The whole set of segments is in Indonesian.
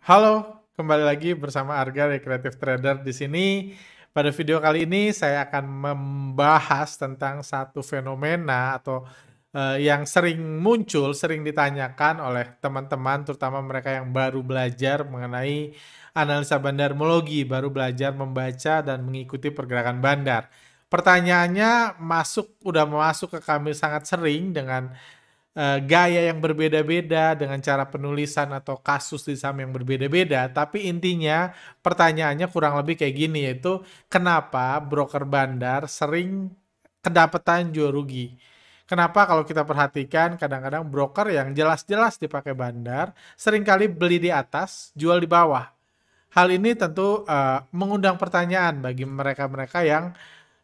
Halo, kembali lagi bersama Arga dari Creative Trader di sini. Pada video kali ini saya akan membahas tentang satu fenomena atau yang sering muncul, sering ditanyakan oleh teman-teman, terutama mereka yang baru belajar mengenai analisa bandarmologi, baru belajar membaca dan mengikuti pergerakan bandar. Pertanyaannya udah masuk ke kami sangat sering dengan gaya yang berbeda-beda, dengan cara penulisan atau kasus di saham yang berbeda-beda, tapi intinya pertanyaannya kurang lebih kayak gini, yaitu kenapa broker bandar sering kedapatan jual rugi? Kenapa kalau kita perhatikan kadang-kadang broker yang jelas-jelas dipakai bandar seringkali beli di atas, jual di bawah. Hal ini tentu mengundang pertanyaan bagi mereka-mereka yang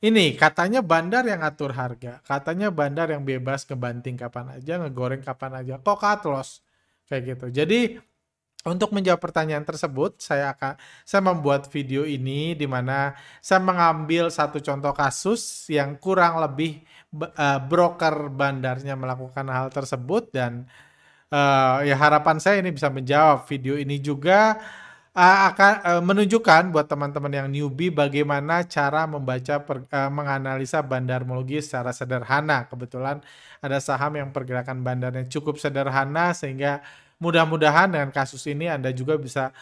ini katanya bandar yang atur harga, katanya bandar yang bebas ngebanting kapan aja, ngegoreng kapan aja, kok cut loss kayak gitu. Jadi untuk menjawab pertanyaan tersebut, saya membuat video ini di mana saya mengambil satu contoh kasus yang kurang lebih broker bandarnya melakukan hal tersebut dan ya harapan saya ini bisa menjawab. Video ini juga akan menunjukkan buat teman-teman yang newbie bagaimana cara menganalisa bandarmologi secara sederhana. Kebetulan ada saham yang pergerakan bandarnya cukup sederhana sehingga mudah-mudahan dengan kasus ini Anda juga bisa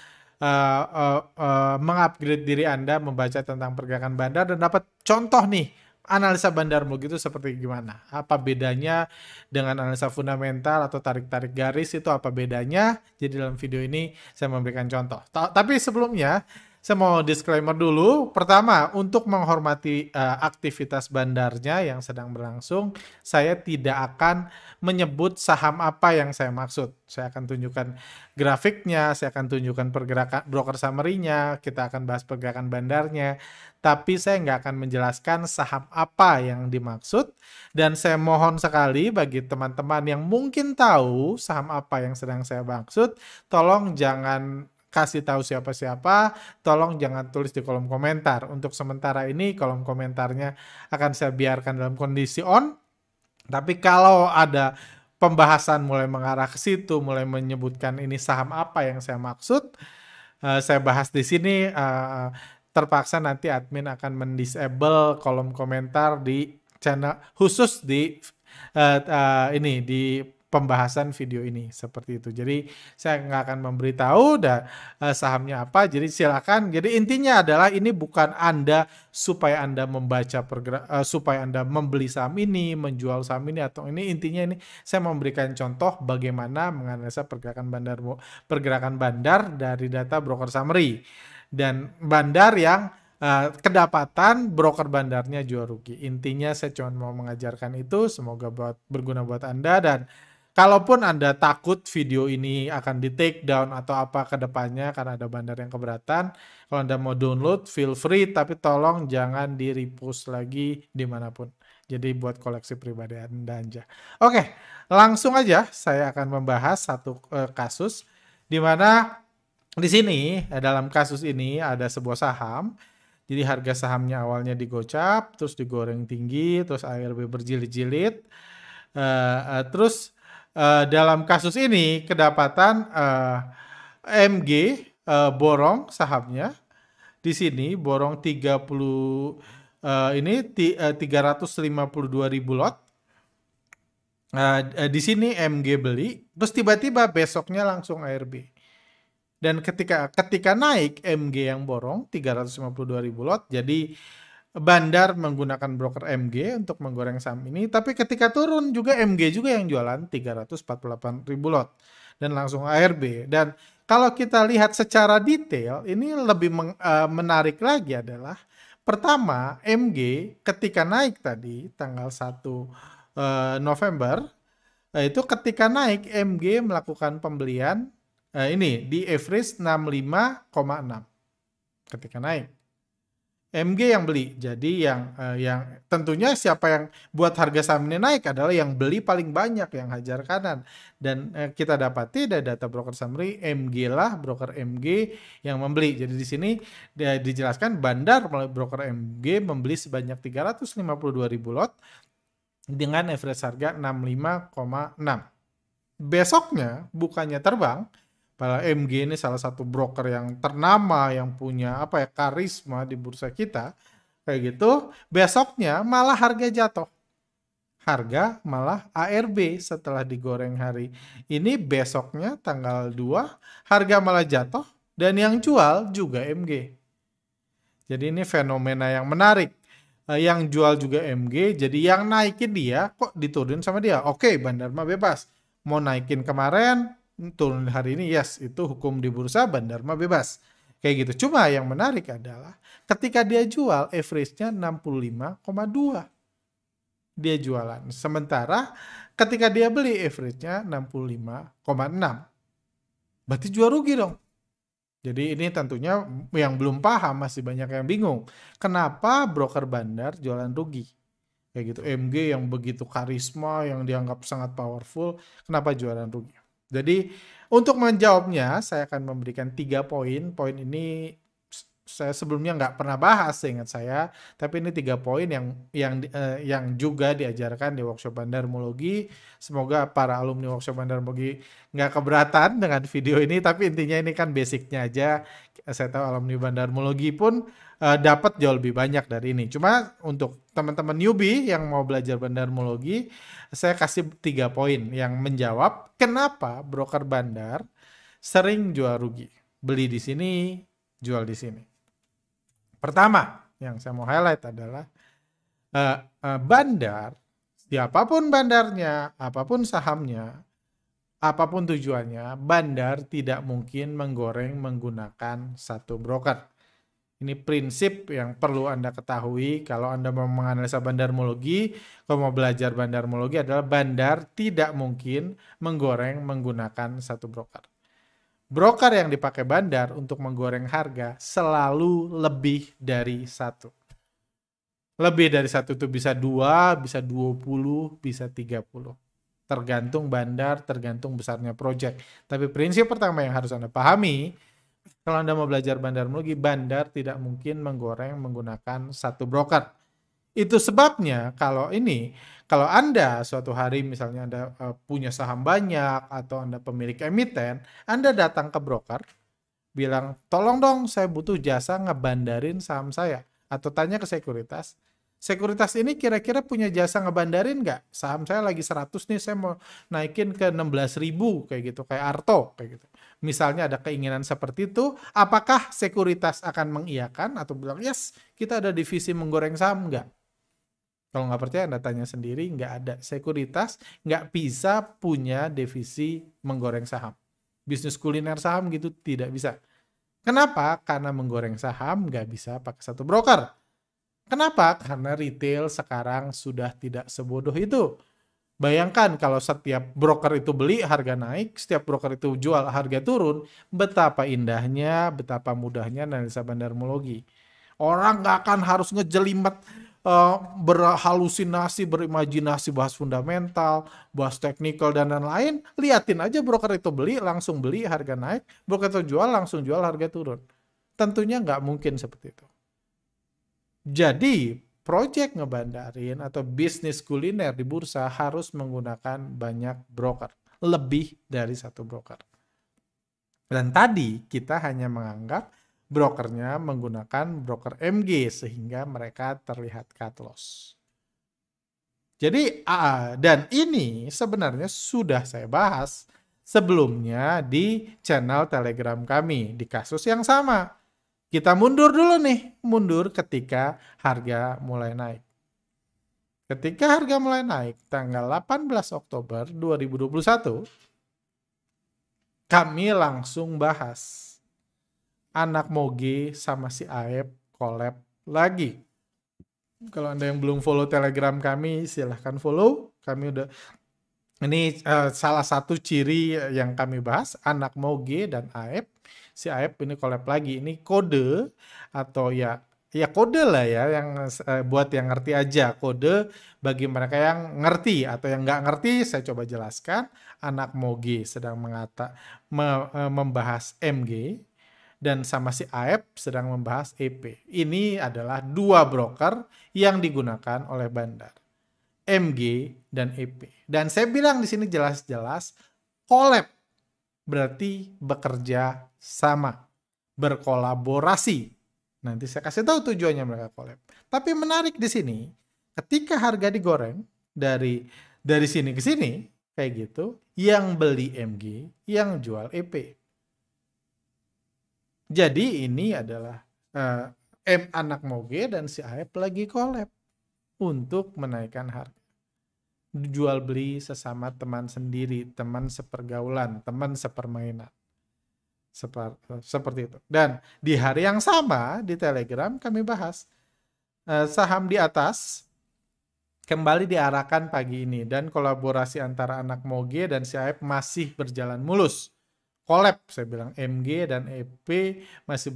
mengupgrade diri Anda membaca tentang pergerakan bandar dan dapat contoh nih analisa bandarmologi itu seperti gimana? Apa bedanya dengan analisa fundamental atau tarik-tarik garis itu apa bedanya? Jadi dalam video ini saya memberikan contoh. Tapi sebelumnya saya mau disclaimer dulu. Pertama, untuk menghormati aktivitas bandarnya yang sedang berlangsung, saya tidak akan menyebut saham apa yang saya maksud. Saya akan tunjukkan grafiknya, saya akan tunjukkan pergerakan broker summary-nya, kita akan bahas pergerakan bandarnya, tapi saya nggak akan menjelaskan saham apa yang dimaksud, dan saya mohon sekali bagi teman-teman yang mungkin tahu saham apa yang sedang saya maksud, tolong jangan kasih tahu siapa-siapa, tolong jangan tulis di kolom komentar. Untuk sementara ini kolom komentarnya akan saya biarkan dalam kondisi on, tapi kalau ada pembahasan mulai mengarah ke situ, mulai menyebutkan ini saham apa yang saya maksud, saya bahas di sini, terpaksa nanti admin akan mendisable kolom komentar di channel khusus di di pembahasan video ini seperti itu. Jadi saya nggak akan memberitahu sahamnya apa. Jadi silakan. Jadi intinya adalah ini bukan Anda supaya Anda membaca supaya Anda membeli saham ini, menjual saham ini atau ini. Intinya ini saya memberikan contoh bagaimana menganalisa pergerakan bandar dari data broker summary dan bandar yang kedapatan broker bandarnya jual rugi. Intinya saya cuma mau mengajarkan itu, semoga berguna buat Anda, dan kalaupun Anda takut video ini akan di take down atau apa ke depannya karena ada bandar yang keberatan, kalau Anda mau download feel free, tapi tolong jangan di repost lagi dimanapun. Jadi buat koleksi pribadi Anda aja. Oke, langsung aja saya akan membahas satu kasus di mana di sini dalam kasus ini ada sebuah saham. Jadi harga sahamnya awalnya digocap, terus digoreng tinggi, terus ARB berjilid-jilid, terus dalam kasus ini kedapatan MG borong sahamnya di sini borong 352.000 lot. Di sini MG beli, terus tiba-tiba besoknya langsung ARB. Dan ketika naik MG yang borong 352.000 lot, jadi bandar menggunakan broker MG untuk menggoreng saham ini, tapi ketika turun juga MG juga yang jualan 348.000 lot dan langsung ARB. Dan kalau kita lihat secara detail, ini lebih menarik lagi adalah pertama MG ketika naik tadi tanggal 1 November, itu ketika naik MG melakukan pembelian ini di average 65,6 ketika naik. MG yang beli. Jadi yang tentunya siapa yang buat harga saham ini naik adalah yang beli paling banyak, yang hajar kanan. Dan kita dapati dari data broker summary, MG lah broker MG yang membeli. Jadi di sini dijelaskan bandar melalui broker MG membeli sebanyak 352.000 lot dengan average harga 65,6. Besoknya bukannya terbang, Padahal MG ini salah satu broker yang ternama, yang punya apa ya, karisma di bursa kita, kayak gitu, besoknya malah harga jatuh. Harga malah ARB setelah digoreng hari ini, besoknya tanggal 2 harga malah jatuh dan yang jual juga MG. Jadi ini fenomena yang menarik. Yang jual juga MG, jadi yang naikin dia kok diturunin sama dia. Oke, Bandar mah bebas. Mau naikin kemarin, turun hari ini, yes, itu hukum di bursa, Bandar mah bebas. Kayak gitu. Cuma yang menarik adalah ketika dia jual, average-nya 65,2. Dia jualan. Sementara ketika dia beli, average-nya 65,6. Berarti jual rugi dong. Jadi ini tentunya yang belum paham, masih banyak yang bingung. Kenapa broker bandar jualan rugi? Kayak gitu. MG yang begitu karisma, yang dianggap sangat powerful, kenapa jualan rugi? Jadi untuk menjawabnya, saya akan memberikan 3 poin. Poin ini saya sebelumnya nggak pernah bahas, seingat saya, tapi ini 3 poin yang juga diajarkan di workshop bandarmologi. Semoga para alumni workshop bandarmologi nggak keberatan dengan video ini, tapi intinya ini kan basicnya aja. Saya tahu alumni bandarmologi pun dapat jauh lebih banyak dari ini. Cuma untuk teman-teman newbie yang mau belajar bandarmologi, saya kasih 3 poin yang menjawab kenapa broker bandar sering jual rugi. Beli di sini, jual di sini. Pertama, yang saya mau highlight adalah bandar, siapapun bandarnya, apapun sahamnya, apapun tujuannya, bandar tidak mungkin menggoreng menggunakan satu broker. Ini prinsip yang perlu Anda ketahui kalau Anda mau menganalisa bandarmologi, kalau mau belajar bandarmologi adalah bandar tidak mungkin menggoreng menggunakan satu broker. Broker yang dipakai bandar untuk menggoreng harga selalu lebih dari satu. Lebih dari satu itu bisa 2, bisa 20, bisa 30. Tergantung bandar, tergantung besarnya project. Tapi prinsip pertama yang harus Anda pahami, kalau Anda mau belajar bandarmologi, bandar tidak mungkin menggoreng menggunakan satu broker. Itu sebabnya kalau Anda suatu hari misalnya Anda punya saham banyak atau Anda pemilik emiten, Anda datang ke broker, bilang, tolong dong saya butuh jasa ngebandarin saham saya. Atau tanya ke sekuritas, sekuritas ini kira-kira punya jasa ngebandarin nggak? Saham saya lagi 100 nih, saya mau naikin ke 16.000 kayak gitu, kayak Arto kayak gitu. Misalnya ada keinginan seperti itu, apakah sekuritas akan mengiyakan atau bilang, yes, kita ada divisi menggoreng saham nggak? Kalau nggak percaya, Anda tanya sendiri, nggak ada. Sekuritas nggak bisa punya divisi menggoreng saham. Bisnis kuliner saham gitu tidak bisa. Kenapa? Karena menggoreng saham nggak bisa pakai satu broker. Kenapa? Karena retail sekarang sudah tidak sebodoh itu. Bayangkan kalau setiap broker itu beli, harga naik, setiap broker itu jual, harga turun, betapa indahnya, betapa mudahnya analisa bandarmologi. Orang nggak akan harus ngejelimet, berhalusinasi, berimajinasi, bahas fundamental, bahas teknikal, dan lain-lain. Liatin aja broker itu beli, langsung beli, harga naik. Broker itu jual, langsung jual, harga turun. Tentunya nggak mungkin seperti itu. Jadi, project ngebandarin atau bisnis kuliner di bursa harus menggunakan banyak broker. Lebih dari satu broker. Dan tadi kita hanya menganggap brokernya menggunakan broker MG sehingga mereka terlihat cut loss. Jadi dan ini sebenarnya sudah saya bahas sebelumnya di channel Telegram kami di kasus yang sama. Kita mundur dulu nih, mundur ketika harga mulai naik. Ketika harga mulai naik tanggal 18 Oktober 2021, kami langsung bahas anak Moge sama si Aep collab lagi. Kalau Anda yang belum follow Telegram kami, silahkan follow. Kami udah, ini salah satu ciri yang kami bahas, anak Moge dan Aep. Si Aep ini collab lagi. Ini kode atau ya kode lah ya, yang buat yang ngerti aja. Kode bagi mereka yang ngerti atau yang nggak ngerti, saya coba jelaskan. Anak Moge sedang membahas MG. Dan sama si Aep sedang membahas EP. Ini adalah dua broker yang digunakan oleh bandar. MG dan EP. Dan saya bilang di sini jelas-jelas collab. Berarti bekerja sama, berkolaborasi. Nanti saya kasih tahu tujuannya mereka collab. Tapi menarik di sini, ketika harga digoreng dari sini ke sini kayak gitu, yang beli MG, yang jual EP. Jadi ini adalah M anak moge dan si Aep lagi collab untuk menaikkan harga. Jual beli sesama teman sendiri, teman sepergaulan, teman sepermainan. Seperti itu. Dan di hari yang sama di Telegram kami bahas saham di atas kembali diarahkan pagi ini dan kolaborasi antara anak moge dan si Aep masih berjalan mulus. Collab, saya bilang MG dan EP masih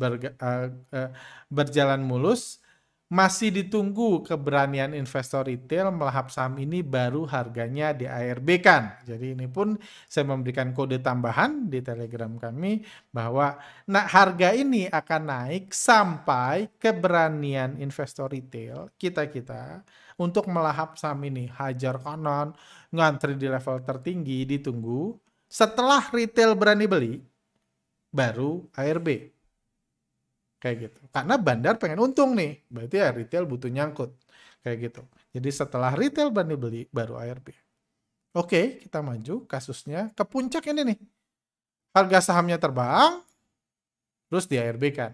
berjalan mulus. Masih ditunggu keberanian investor retail melahap saham ini, baru harganya di ARB kan. Jadi ini pun saya memberikan kode tambahan di Telegram kami bahwa harga ini akan naik sampai keberanian investor retail kita untuk melahap saham ini. Hajar kanan, ngantri di level tertinggi, ditunggu. Setelah retail berani beli, baru ARB. Kayak gitu. Karena bandar pengen untung nih. Berarti ya retail butuh nyangkut. Kayak gitu. Jadi setelah retail berani beli, baru ARB. Oke, kita maju kasusnya ke puncak ini nih. Harga sahamnya terbang, terus di ARB kan.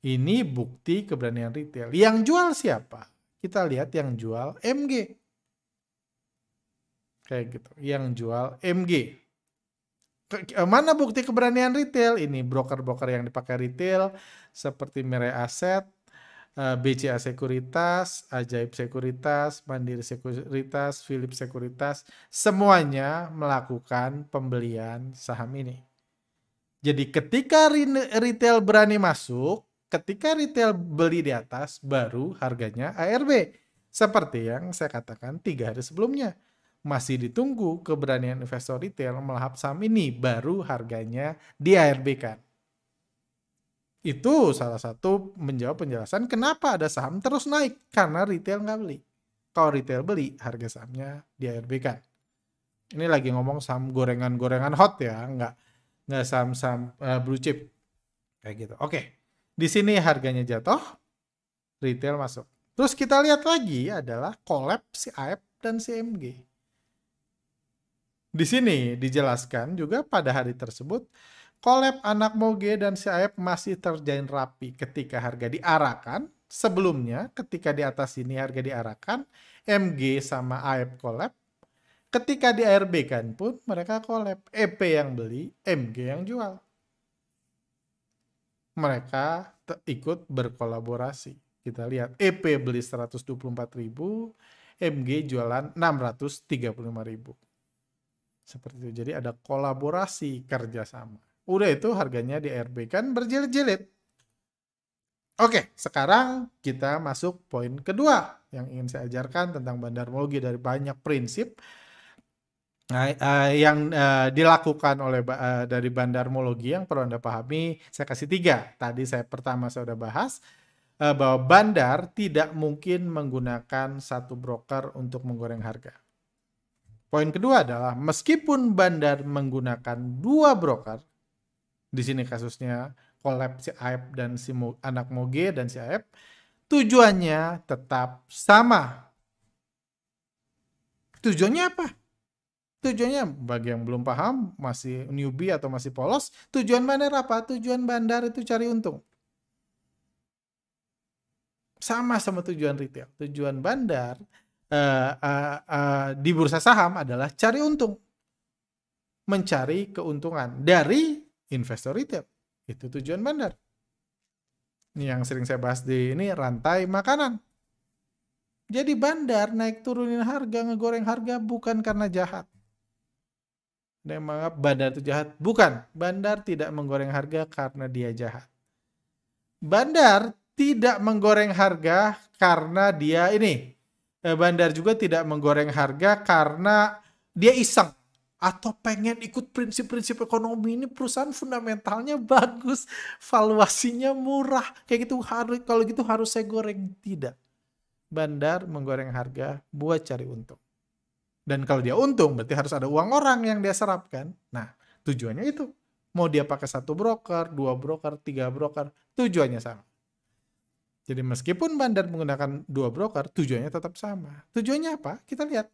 Ini bukti keberanian retail. Yang jual siapa? Kita lihat yang jual MG. Kayak gitu. Yang jual MG. Mana bukti keberanian retail? Ini broker-broker yang dipakai retail seperti Mirai Asset, BCA Sekuritas, Ajaib Sekuritas, Mandiri Sekuritas, Philips Sekuritas, semuanya melakukan pembelian saham ini. Jadi ketika retail berani masuk, ketika retail beli di atas, baru harganya ARB. Seperti yang saya katakan 3 hari sebelumnya. Masih ditunggu keberanian investor retail melahap saham ini, baru harganya di ARB kan. Itu salah satu menjawab penjelasan kenapa ada saham terus naik, karena retail nggak beli. Kalau retail beli, harga sahamnya di ARB kan. Ini lagi ngomong saham gorengan-gorengan hot ya, nggak saham-saham blue chip kayak gitu. Oke, di sini harganya jatuh, retail masuk. Terus kita lihat lagi adalah collab si Aep dan si MG. Di sini dijelaskan juga pada hari tersebut, collab anak moge dan si Aep masih terjalin rapi ketika harga diarahkan. Sebelumnya ketika di atas ini harga diarahkan, MG sama Aep collab. Ketika di ARB kan pun mereka collab. EP yang beli, MG yang jual. Mereka ikut berkolaborasi. Kita lihat EP beli 124.000, MG jualan 635.000. Seperti itu. Jadi ada kolaborasi kerjasama. Udah itu harganya di ARB kan berjilid-jilid. Oke, sekarang kita masuk poin kedua yang ingin saya ajarkan tentang bandarmologi dari banyak prinsip yang dilakukan oleh dari bandarmologi yang perlu Anda pahami. Saya kasih 3. Tadi pertama saya udah bahas bahwa bandar tidak mungkin menggunakan satu broker untuk menggoreng harga. Poin kedua adalah meskipun bandar menggunakan 2 broker, di sini kasusnya collab si Aep dan si anak moge dan si Aep, tujuannya tetap sama. Tujuannya apa? Tujuannya bagi yang belum paham, masih newbie atau masih polos, tujuan bandar apa? Tujuan bandar itu cari untung. Sama-sama tujuan retail. Tujuan bandar di bursa saham adalah cari untung, mencari keuntungan dari investor retail. Itu tujuan bandar. Ini yang sering saya bahas di ini rantai makanan. Jadi bandar naik turunin harga, ngegoreng harga bukan karena jahat. Dia menganggap bandar itu jahat. Bukan, bandar tidak menggoreng harga karena dia jahat. Bandar tidak menggoreng harga karena dia ini. Bandar juga tidak menggoreng harga karena dia iseng atau pengen ikut prinsip-prinsip ekonomi. Ini perusahaan fundamentalnya bagus, valuasinya murah, kayak gitu, kalau gitu harus saya goreng. Tidak. Bandar menggoreng harga buat cari untung. Dan kalau dia untung, berarti harus ada uang orang yang dia serap kan. Nah, tujuannya itu. Mau dia pakai 1 broker, 2 broker, 3 broker, tujuannya sama. Jadi meskipun bandar menggunakan 2 broker, tujuannya tetap sama. Tujuannya apa? Kita lihat.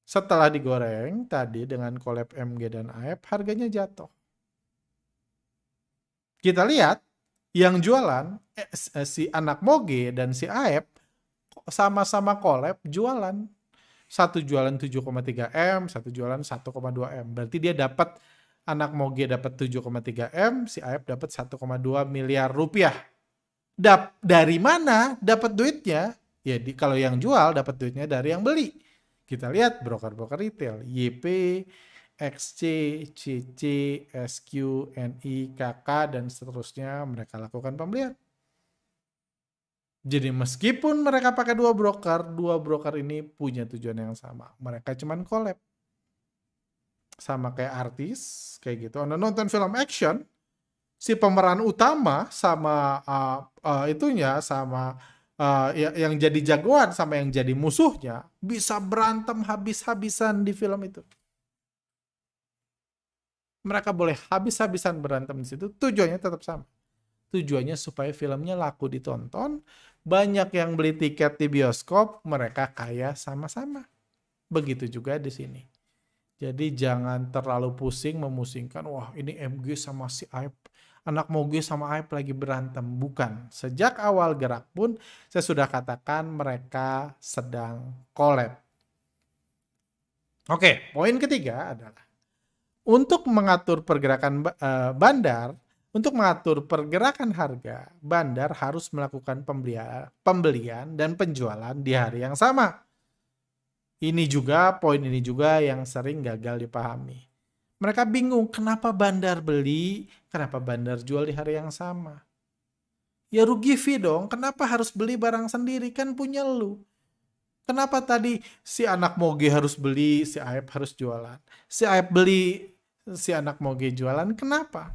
Setelah digoreng tadi dengan collab MG dan AEP, harganya jatuh. Kita lihat yang jualan si anak Moge dan si AEP sama-sama collab jualan. Satu jualan 7,3 M, satu jualan 1,2 M. Berarti dia dapat, anak Moge dapat 7,3 M, si AEP dapat 1,2 miliar rupiah. Dari mana dapat duitnya? Ya kalau yang jual dapat duitnya dari yang beli. Kita lihat broker-broker retail, YP, XC, CC, SQ, NI, KK, dan seterusnya, mereka lakukan pembelian. Jadi meskipun mereka pakai 2 broker ini punya tujuan yang sama. Mereka cuman collab. Sama kayak artis, kayak gitu. Anda nonton film action, si pemeran utama sama yang jadi jagoan sama yang jadi musuhnya bisa berantem habis-habisan di film itu. Mereka boleh habis-habisan berantem di situ, tujuannya tetap sama. Tujuannya supaya filmnya laku ditonton, banyak yang beli tiket di bioskop, mereka kaya sama-sama. Begitu juga di sini. Jadi jangan terlalu pusing memusingkan, wah ini MG sama si AEP, anak Moge sama AEP lagi berantem. Bukan. Sejak awal gerak pun saya sudah katakan mereka sedang collab. Oke, poin ketiga adalah untuk mengatur pergerakan bandar, untuk mengatur pergerakan harga, bandar harus melakukan pembelian dan penjualan di hari yang sama. Poin ini juga yang sering gagal dipahami. Mereka bingung kenapa bandar beli, kenapa bandar jual di hari yang sama. Ya rugi fee dong, kenapa harus beli barang sendiri, kan punya lu. Kenapa tadi si anak Moge harus beli, si AEP harus jualan. Si AEP beli, si anak Moge jualan, kenapa?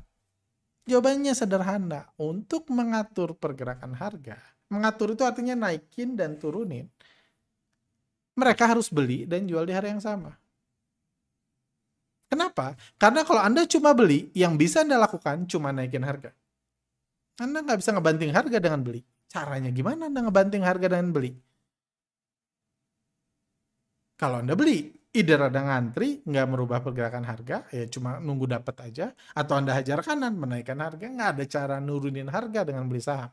Jawabannya sederhana, untuk mengatur pergerakan harga. Mengatur itu artinya naikin dan turunin. Mereka harus beli dan jual di hari yang sama. Kenapa? Karena kalau Anda cuma beli, yang bisa Anda lakukan cuma naikin harga. Anda nggak bisa ngebanting harga dengan beli. Caranya gimana Anda ngebanting harga dengan beli? Kalau Anda beli, either ada ngantri, nggak merubah pergerakan harga, ya cuma nunggu dapat aja, atau Anda hajar kanan, menaikkan harga, nggak ada cara nurunin harga dengan beli saham.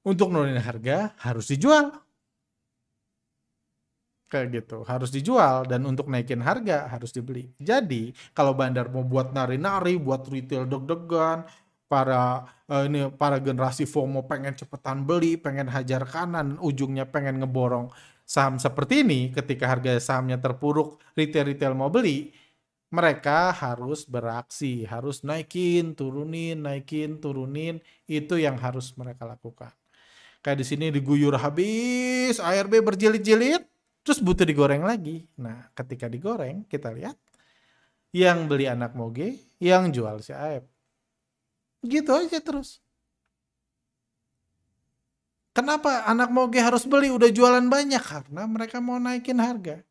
Untuk nurunin harga, harus dijual. Kayak gitu, harus dijual, dan untuk naikin harga, harus dibeli. Jadi, kalau bandar mau buat nari-nari, buat retail deg-degan, para generasi FOMO pengen cepetan beli, pengen hajar kanan, ujungnya pengen ngeborong saham seperti ini, ketika harga sahamnya terpuruk, retail-retail mau beli, mereka harus beraksi, harus naikin, turunin, itu yang harus mereka lakukan. Kayak di sini diguyur habis, ARB berjilid-jilid, terus butuh digoreng lagi. Nah, ketika digoreng, kita lihat yang beli anak Moge, yang jual si AEP. Gitu aja terus. Kenapa anak Moge harus beli? Udah jualan banyak. Karena mereka mau naikin harga.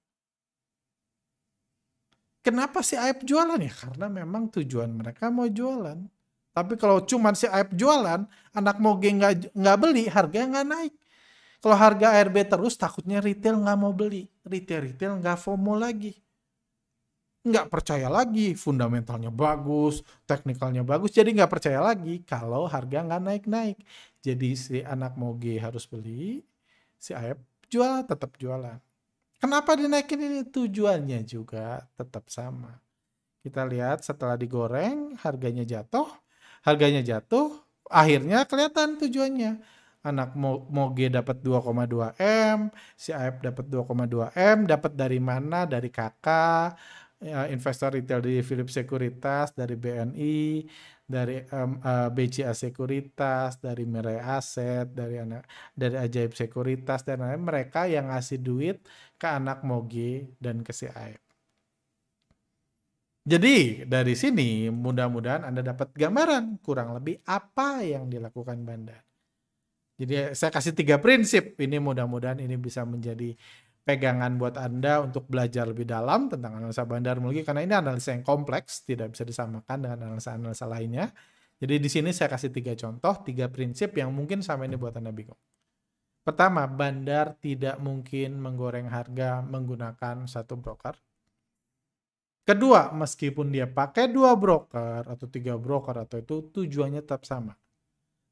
Kenapa si AEP jualan? Ya karena memang tujuan mereka mau jualan. Tapi kalau cuma si AEP jualan, anak Moge nggak beli, harganya nggak naik. Kalau harga ARB terus, takutnya retail nggak mau beli. Retail nggak FOMO lagi. Nggak percaya lagi, fundamentalnya bagus, teknikalnya bagus, jadi nggak percaya lagi kalau harga nggak naik-naik. Jadi si anak Moge harus beli, si AEP tetap jualan. Kenapa dinaikin ini? Tujuannya juga tetap sama. Kita lihat setelah digoreng, harganya jatuh, akhirnya kelihatan tujuannya. Anak Moge dapat 2,2 M, si AEP dapat 2,2 M, dapat dari mana? Dari KK, investor retail di Philips Sekuritas, dari BNI, dari BCA Sekuritas, dari Mirai Aset, dari Ajaib Sekuritas, dan lain-lain. Mereka yang ngasih duit ke anak Moge dan ke si AEP. Jadi dari sini mudah-mudahan Anda dapat gambaran kurang lebih apa yang dilakukan bandar. Jadi saya kasih 3 prinsip, ini mudah-mudahan ini bisa menjadi pegangan buat Anda untuk belajar lebih dalam tentang analisa bandarmologi, karena ini analisa yang kompleks, tidak bisa disamakan dengan analisa-analisa lainnya. Jadi di sini saya kasih 3 contoh, 3 prinsip yang mungkin sama ini buat Anda bingung. Pertama, bandar tidak mungkin menggoreng harga menggunakan satu broker. Kedua, meskipun dia pakai 2 broker atau 3 broker atau itu, tujuannya tetap sama.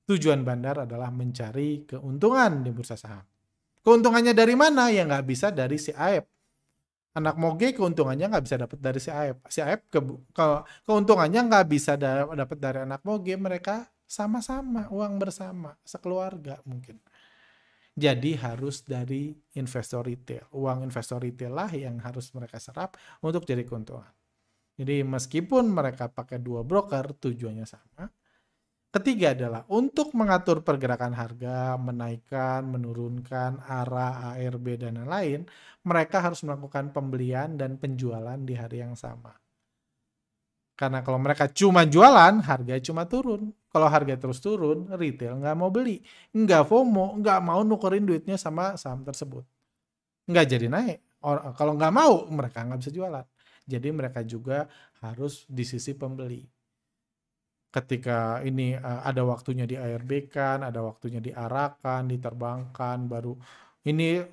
Tujuan bandar adalah mencari keuntungan di bursa saham. Keuntungannya dari mana? Ya nggak bisa dari si AEP. Anak moge keuntungannya nggak bisa dapat dari si AEP. Si AEP keuntungannya nggak bisa dapat dari anak moge. Mereka sama-sama, uang bersama, sekeluarga mungkin. Jadi harus dari investor retail. Uang investor retail lah yang harus mereka serap untuk jadi keuntungan. Jadi meskipun mereka pakai 2 broker, tujuannya sama. Ketiga adalah untuk mengatur pergerakan harga, menaikkan, menurunkan, arah, ARB, dan lain-lain, mereka harus melakukan pembelian dan penjualan di hari yang sama. Karena kalau mereka cuma jualan, harga cuma turun. Kalau harga terus turun, retail nggak mau beli. Nggak FOMO, nggak mau nukerin duitnya sama saham tersebut. Nggak jadi naik. Kalau nggak mau, mereka nggak bisa jualan. Jadi mereka juga harus di sisi pembeli. Ketika ini ada waktunya di ARB-kan, ada waktunya diarahkan, diterbangkan, baru ini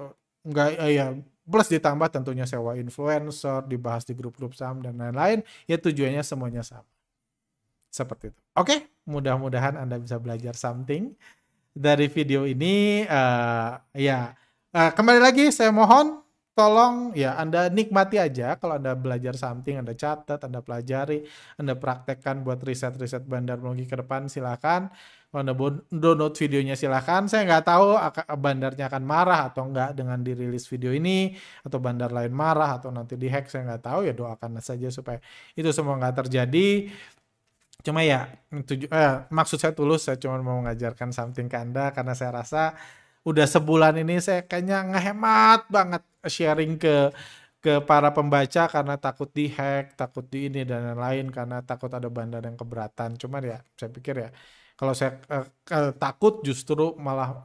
nggak ya plus ditambah tentunya sewa influencer, dibahas di grup-grup saham dan lain-lain, ya tujuannya semuanya sama. Seperti itu. Oke, mudah-mudahan Anda bisa belajar something dari video ini. Kembali lagi saya mohon tolong ya Anda nikmati aja. Kalau Anda belajar something, Anda catat, Anda pelajari, Anda praktekkan buat riset-riset bandarmologi ke depan, silakan. Kalau Anda download videonya silakan. Saya nggak tahu bandarnya akan marah atau nggak dengan dirilis video ini, atau bandar lain marah atau nanti dihack, saya nggak tahu. Ya doakan saja supaya itu semua nggak terjadi. Cuma ya maksud saya tulus, saya cuma mau mengajarkan something ke Anda karena saya rasa udah sebulan ini saya kayaknya ngehemat banget sharing ke para pembaca karena takut dihack, takut di ini dan lain-lain, karena takut ada bandar yang keberatan. Cuman ya saya pikir ya kalau saya takut justru malah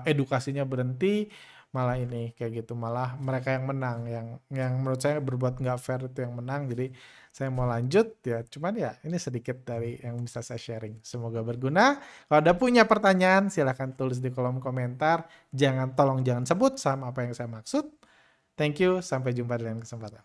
edukasinya berhenti, malah ini kayak gitu, malah mereka yang menang, yang menurut saya berbuat nggak fair itu yang menang. Jadi saya mau lanjut ya, cuman ya ini sedikit dari yang bisa saya sharing. Semoga berguna. Kalau ada punya pertanyaan silahkan tulis di kolom komentar. Tolong jangan sebut sama apa yang saya maksud. Thank you, sampai jumpa di lain kesempatan.